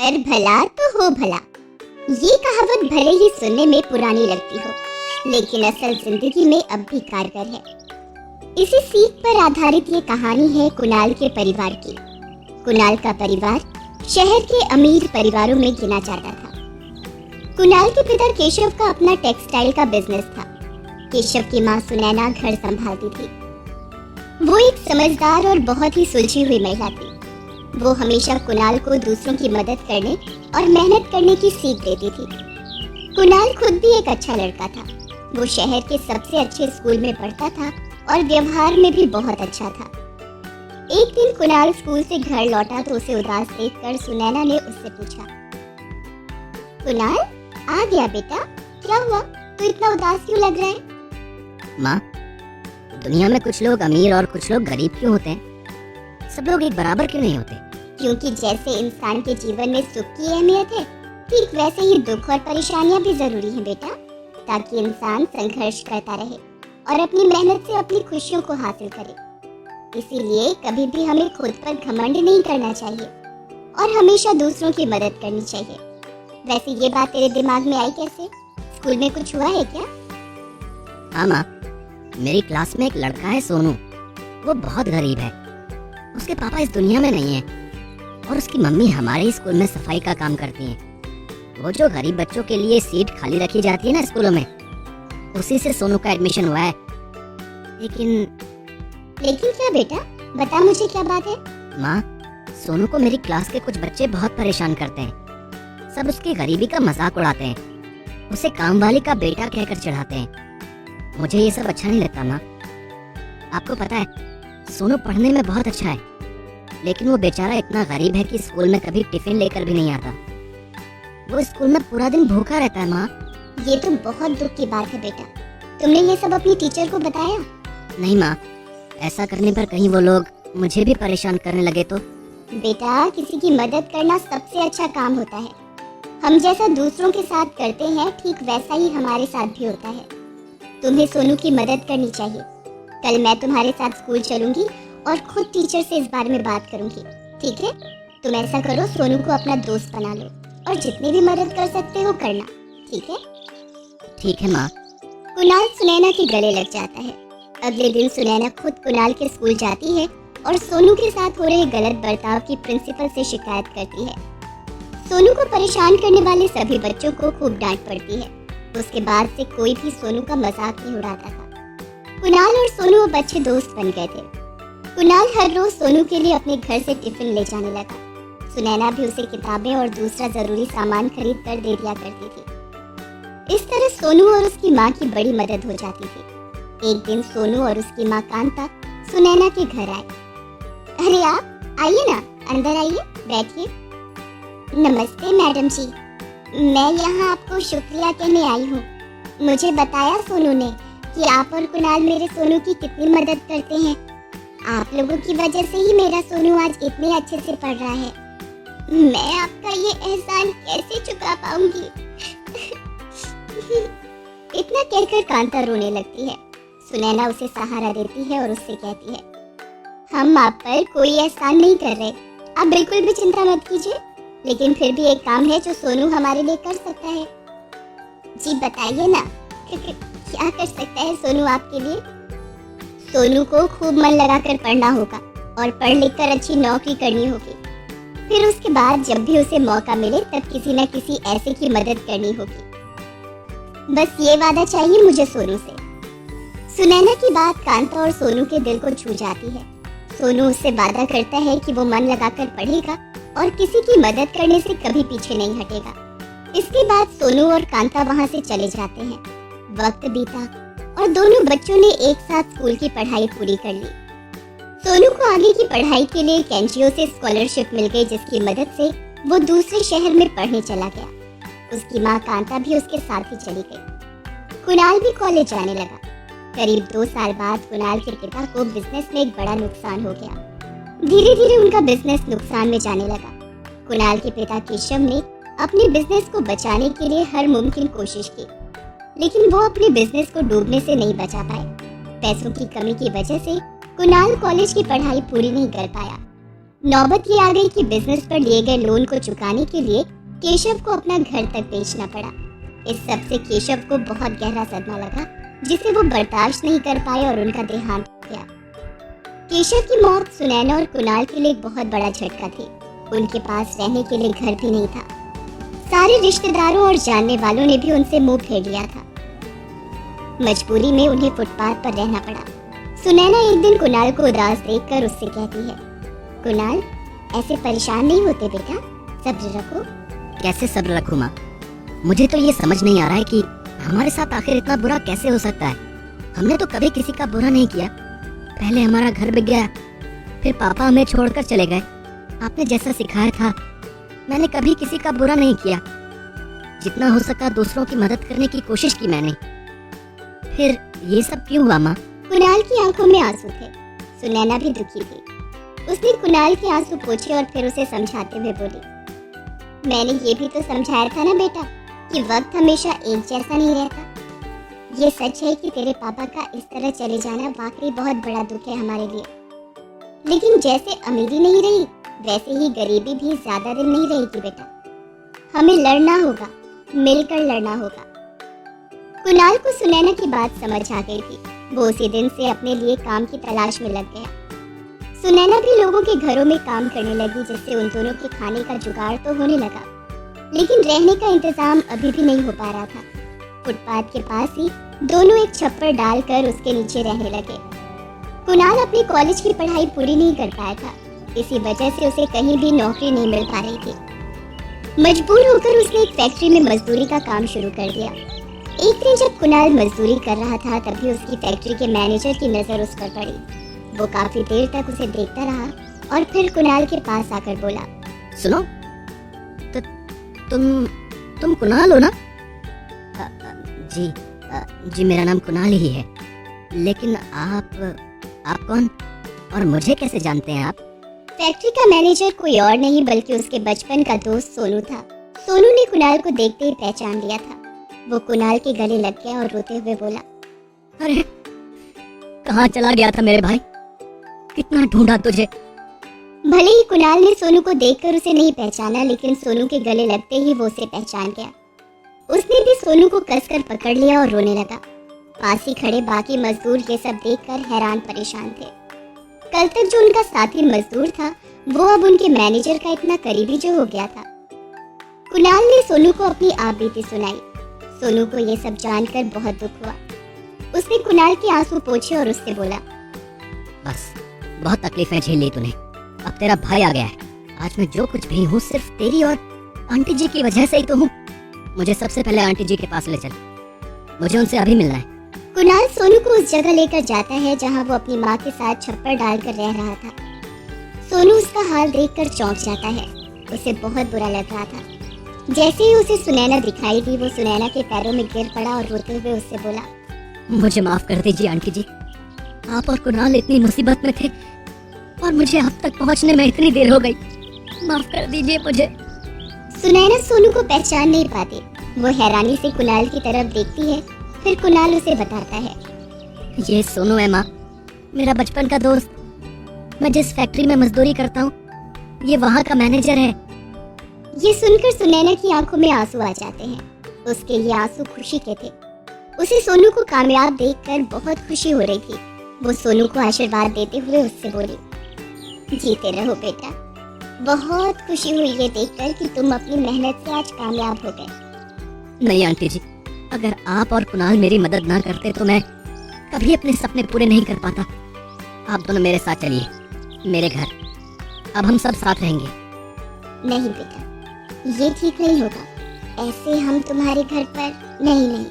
कर भला तो हो भला। ये कहावत भले ही सुनने में पुरानी लगती हो, लेकिन असल जिंदगी में अब भी कारगर है। इसी सीख पर आधारित ये कहानी है कुणाल के परिवार की। कुणाल का परिवार शहर के अमीर परिवारों में गिना जाता था। कुणाल के पिता केशव का अपना टेक्सटाइल का बिजनेस था। केशव की माँ सुनैना घर संभालती थी। वो एक समझदार और बहुत ही सुलझी हुई महिला थी। वो हमेशा कुणाल को दूसरों की मदद करने और मेहनत करने की सीख देती थी। कुणाल खुद भी एक अच्छा लड़का था। वो शहर के सबसे अच्छे स्कूल में पढ़ता था और व्यवहार में भी बहुत अच्छा था। एक दिन कुणाल स्कूल से घर लौटा तो उसे उदास देखकर सुनैना ने उससे पूछा, कुणाल आ गया बेटा, क्या हुआ, तू इतना उदास क्यों लग रहा है? माँ, दुनिया में कुछ लोग अमीर और कुछ लोग गरीब क्यों होते हैं? सब लोग एक बराबर क्यों नहीं होते? क्योंकि जैसे इंसान के जीवन में सुख की अहमियत है, ठीक वैसे ही दुख और परेशानियां भी जरूरी हैं बेटा, ताकि इंसान संघर्ष करता रहे और अपनी मेहनत से अपनी खुशियों को हासिल करे। इसीलिए कभी भी हमें खुद पर घमंड नहीं करना चाहिए और हमेशा दूसरों की मदद करनी चाहिए। वैसे ये बात तेरे दिमाग में आई कैसे? स्कूल में कुछ हुआ है क्या? हाँ माँ, मेरी क्लास में एक लड़का है सोनू। वो बहुत गरीब है। उसके पापा इस दुनिया में नहीं है और उसकी मम्मी हमारे स्कूल में सफाई का काम करती हैं। वो जो गरीब बच्चों के लिए सीट खाली रखी जाती है ना स्कूलों में, उसी से सोनू का एडमिशन हुआ है। लेकिन क्या बेटा, बता मुझे, क्या बात है? माँ, सोनू को मेरी क्लास के कुछ बच्चे बहुत परेशान करते हैं। सब उसकी गरीबी का मजाक उड़ाते हैं, उसे काम वाली का बेटा कहकर चढ़ाते हैं। मुझे ये सब अच्छा नहीं लगता माँ। आपको पता है, सोनू पढ़ने में बहुत अच्छा है, लेकिन वो बेचारा इतना गरीब है कि स्कूल में कभी टिफिन लेकर भी नहीं आता। वो स्कूल में पूरा दिन भूखा रहता है माँ। ये तो बहुत दुख की बात है बेटा। तुमने ये सब अपनी टीचर को बताया? नहीं माँ, ऐसा करने पर कहीं वो लोग मुझे भी परेशान करने लगे तो? बेटा, किसी की मदद करना सबसे अच्छा काम होता है। हम जैसा दूसरों के साथ करते हैं, ठीक वैसा ही हमारे साथ भी होता है। तुम्हें सोनू की मदद करनी चाहिए। कल मैं तुम्हारे साथ स्कूल चलूंगी और खुद टीचर से इस बारे में बात करूंगी, ठीक है? तुम ऐसा करो, सोनू को अपना दोस्त बना लो और जितनी भी मदद कर सकते हो करना, ठीक है? ठीक है माँ। कुणाल सुनैना के गले लग जाता है। अगले दिन सुनैना खुद कुणाल के स्कूल जाती है और सोनू के साथ हो रहे गलत बर्ताव की प्रिंसिपल से शिकायत करती है। सोनू को परेशान करने वाले सभी बच्चों को खूब डांट पड़ती है। उसके बाद से कोई भी सोनू का मजाक नहीं उड़ाता था। कुणाल और सोनू अब अच्छे दोस्त बन गए थे। कुणाल हर रोज सोनू के लिए अपने घर से टिफिन ले जाने लगा। सुनैना भी उसे किताबें और दूसरा जरूरी सामान खरीद कर दे दिया करती थी। इस तरह सोनू और उसकी माँ की बड़ी मदद हो जाती थी। एक दिन सोनू और उसकी माँ कांता सुनैना के घर आए। अरे आप आइए ना, अंदर आइए, बैठिए। नमस्ते मैडम जी, मैं यहाँ आपको शुक्रिया कहने आई हूँ। मुझे बताया सोनू ने कि आप और कुणाल मेरे सोनू की कितनी मदद करते हैं। आप लोगों की वजह से ही मेरा सोनू आज इतने अच्छे से पढ़ रहा है। मैं आपका ये एहसान कैसे चुका पाऊंगी? इतना कहकर कांता रोने लगती है। सुनैना उसे सहारा देती है और उससे कहती है, हम आप पर कोई एहसान नहीं कर रहे, आप बिल्कुल भी चिंता मत कीजिए। लेकिन फिर भी एक काम है जो सोनू हमारे लिए कर सकता है। जी बताइए ना, क्या कर सकता है सोनू आपके लिए? सोनू को खूब मन लगाकर पढ़ना होगा और पढ़ लिख कर अच्छी नौकरी करनी होगी। फिर उसके बाद जब भी उसे मौका मिले तब किसी न किसी ऐसे की मदद करनी होगी। बस ये वादा चाहिए मुझे सोनू से। सुनैना की बात कांता और सोनू के दिल को छू जाती है। सोनू उससे वादा करता है कि वो मन लगाकर पढ़ेगा और किसी की मदद करने से कभी पीछे नहीं हटेगा। इसके बाद सोनू और कांता वहाँ से चले जाते हैं। वक्त बीता और दोनों बच्चों ने एक साथ स्कूल की पढ़ाई पूरी कर ली। सोनू को आगे की पढ़ाई के लिए एक एनजीओ से स्कॉलरशिप मिल गई, जिसकी मदद से वो दूसरे शहर में पढ़ने चला गया। उसकी माँ कांता भी उसके साथ ही चली गई। कुणाल भी कॉलेज जाने लगा। करीब 2 साल बाद कुणाल के पिता को बिजनेस में एक बड़ा नुकसान हो गया। धीरे धीरे उनका बिजनेस नुकसान में जाने लगा। कुणाल के पिता केशव ने अपने बिजनेस को बचाने के लिए हर मुमकिन कोशिश की, लेकिन वो अपने बिजनेस को डूबने से नहीं बचा पाए। पैसों की कमी की वजह से कुणाल कॉलेज की पढ़ाई पूरी नहीं कर पाया। नौबत ये आ गई कि बिजनेस पर लिए गए लोन को चुकाने के लिए केशव को अपना घर तक बेचना पड़ा। इस सब से केशव को बहुत गहरा सदमा लगा, जिसे वो बर्दाश्त नहीं कर पाए और उनका देहांत हो गया। केशव की मौत सुनैना और कुणाल के लिए एक बहुत बड़ा झटका थी। उनके पास रहने के लिए घर भी नहीं था। सारे रिश्तेदारों और जानने वालों ने भी उनसे मुंह फेर लिया था। मजबूरी में उन्हें फुटपाथ पर रहना पड़ा। सुनैना एक दिन कुणाल को उदास देखकर उससे कहती है, कुणाल, ऐसे परेशान नहीं होते बेटा, सब्र रखो। कैसे सब्र रखूं माँ? मुझे तो ये समझ नहीं आ रहा है कि हमारे साथ आखिर इतना बुरा कैसे हो सकता है। हमने तो कभी किसी का बुरा नहीं किया। पहले हमारा घर बिक गया, फिर पापा हमें छोड़कर चले गए। आपने जैसा सिखाया था मैंने कभी किसी का बुरा नहीं किया। जितना हो सका दूसरों की मदद करने की कोशिश की मैंने। फिर ये सब क्यों हुआ माँ? कुणाल की आंखों में आंसू थे। सुनैना भी दुखी थी। उसने कुणाल के आंसू पोंछे और फिर उसे समझाते हुए बोली, मैंने ये भी तो समझाया था ना बेटा कि वक्त हमेशा एक जैसा नहीं रहता। ये सच है कि तेरे पापा का इस तरह चले जाना वाकई बहुत बड़ा दुख है हमारे लिए। लेकिन जैसे अमीरी नहीं रही, वैसे ही गरीबी भी ज्यादा दिन नहीं रहेगी बेटा। हमें लड़ना होगा, मिलकर लड़ना होगा। कुणाल को सुनैना की बात समझ आ गई थी। वो उसी दिन से अपने लिए काम की तलाश में लग गया। सुनैना भी लोगों के घरों में काम करने लगी, जिससे उन दोनों के खाने का जुगाड़ तो होने लगा, लेकिन रहने का इंतजाम अभी भी नहीं हो पा रहा था। फुटपाथ के पास ही दोनों एक छप्पर डालकर उसके नीचे रहने लगे। कुणाल अपनी कॉलेज की पढ़ाई पूरी नहीं कर पाया था। इसी वजह से उसे कहीं भी नौकरी नहीं मिल पा रही थी। मजबूर होकर उसने एक फैक्ट्री में मजदूरी का काम शुरू कर दिया। एक दिन जब कुणाल मजदूरी कर रहा था, तभी उसकी फैक्ट्री के मैनेजर की नजर उस पर पड़ी। वो काफी देर तक उसे देखता रहा और फिर कुणाल के पास आकर बोला, सुनो, तुम कुणाल हो ना? जी मेरा नाम कुणाल ही है। लेकिन आप कौन और मुझे कैसे जानते हैं आप? फैक्ट्री का मैनेजर कोई और नहीं बल्कि उसके बचपन का दोस्त सोनू था। सोनू ने कुणाल को देखते ही पहचान लिया था। वो कुणाल के गले लग गया और रोते हुए बोला, अरे कहाँ चला गया था मेरे भाई? कितना ढूंढा तुझे। भले ही कुणाल ने सोनू को देखकर उसे नहीं पहचाना, लेकिन सोनू के गले लगते ही वो उसे पहचान गया। उसने भी सोनू को कसकर पकड़ लिया और रोने लगा। पास ही खड़े बाकी मजदूर ये सब देखकर हैरान परेशान थे। कल तक जो उनका साथी मजदूर था, वो अब उनके मैनेजर का इतना करीबी जो हो गया था। कुणाल ने सोनू को अपनी आप बीती सुनाई। सोनू को ये सब जानकर बहुत दुख हुआ। उसने कुणाल के आंसू पोंछे और उससे बोला, बस बहुत तकलीफें झेल ली तूने। अब तेरा भाई आ गया है। आज मैं जो कुछ भी हूँ सिर्फ तेरी और आंटी जी की वजह से ही तो हूँ। मुझे सबसे पहले आंटी जी के पास ले चल, मुझे उनसे अभी मिलना है। कुणाल सोनू को उस जगह लेकर जाता है जहाँ वो अपनी माँ के साथ छप्पर डालकर रह रहा था। सोनू उसका हाल देखकर चौंक जाता है। उसे बहुत बुरा लग रहा था। जैसे ही उसे सुनैना दिखाई दी, वो सुनैना के पैरों में गिर पड़ा और रोते हुए उससे बोला, मुझे माफ कर दीजिए आंटी जी। आप और कुणाल इतनी मुसीबत में थे और मुझे आप तक पहुंचने में इतनी देर हो गई। माफ कर दीजिए मुझे। सुनैना सोनू को पहचान नहीं पाती। वो हैरानी से कुणाल की तरफ देखती है। फिर कुणाल उसे बताता है, ये सोनू है माँ, मेरा बचपन का दोस्त। मैं जिस फैक्ट्री में मजदूरी करता हूँ, ये वहाँ का मैनेजर है। ये सुनकर सुनैना की आंखों में आंसू आ जाते हैं। उसके ये आंसू खुशी के थे। उसे सोनू को कामयाब देखकर बहुत खुशी हो रही थी। वो सोनू को आशीर्वाद देते हुए उससे बोली, जीते रहो बेटा। बहुत खुशी हुई ये देखकर कि तुम अपनी मेहनत से आज कामयाब हो गए। नहीं आंटी जी, अगर आप और कुणाल मेरी मदद ना करते तो मैं कभी अपने सपने पूरे नहीं कर पाता। आप दोनों मेरे साथ चलिए मेरे घर। अब हम सब साथ रहेंगे। नहीं बेटा, ये ठीक नहीं होगा। ऐसे हम तुम्हारे घर पर नहीं।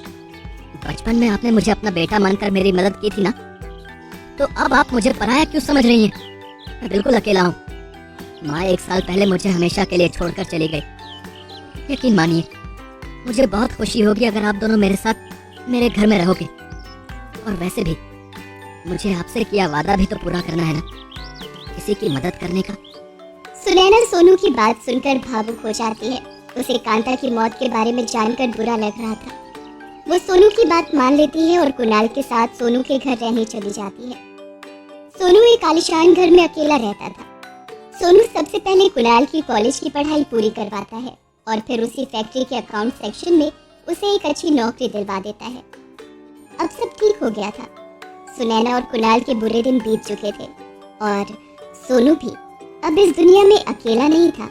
बचपन में आपने मुझे अपना बेटा मानकर मेरी मदद की थी ना, तो अब आप मुझे पराया क्यों समझ रही हैं? मैं बिल्कुल अकेला हूँ। माँ 1 साल पहले मुझे हमेशा के लिए छोड़कर चली गई। यकीन मानिए, मुझे बहुत खुशी होगी अगर आप दोनों मेरे साथ मेरे घर में रहोगे। और वैसे भी मुझे आपसे किया वादा भी तो पूरा करना है ना, किसी की मदद करने का। सुनैना सोनू की बात सुनकर भावुक हो जाती है। उसे कांता की मौत के बारे में जानकर बुरा लग रहा था। वो सोनू की बात मान लेती है और कुणाल के साथ सोनू के घर रहने चली जाती है। सोनू एक आलीशान घर में अकेला रहता था। सोनू सबसे पहले कुणाल की कॉलेज की पढ़ाई पूरी करवाता है और फिर उसी फैक्ट्री के अकाउंट सेक्शन में उसे एक अच्छी नौकरी दिलवा देता है। अब सब ठीक हो गया था। सुनैना और कुणाल के बुरे दिन बीत चुके थे और सोनू भी अब इस दुनिया में अकेला नहीं था।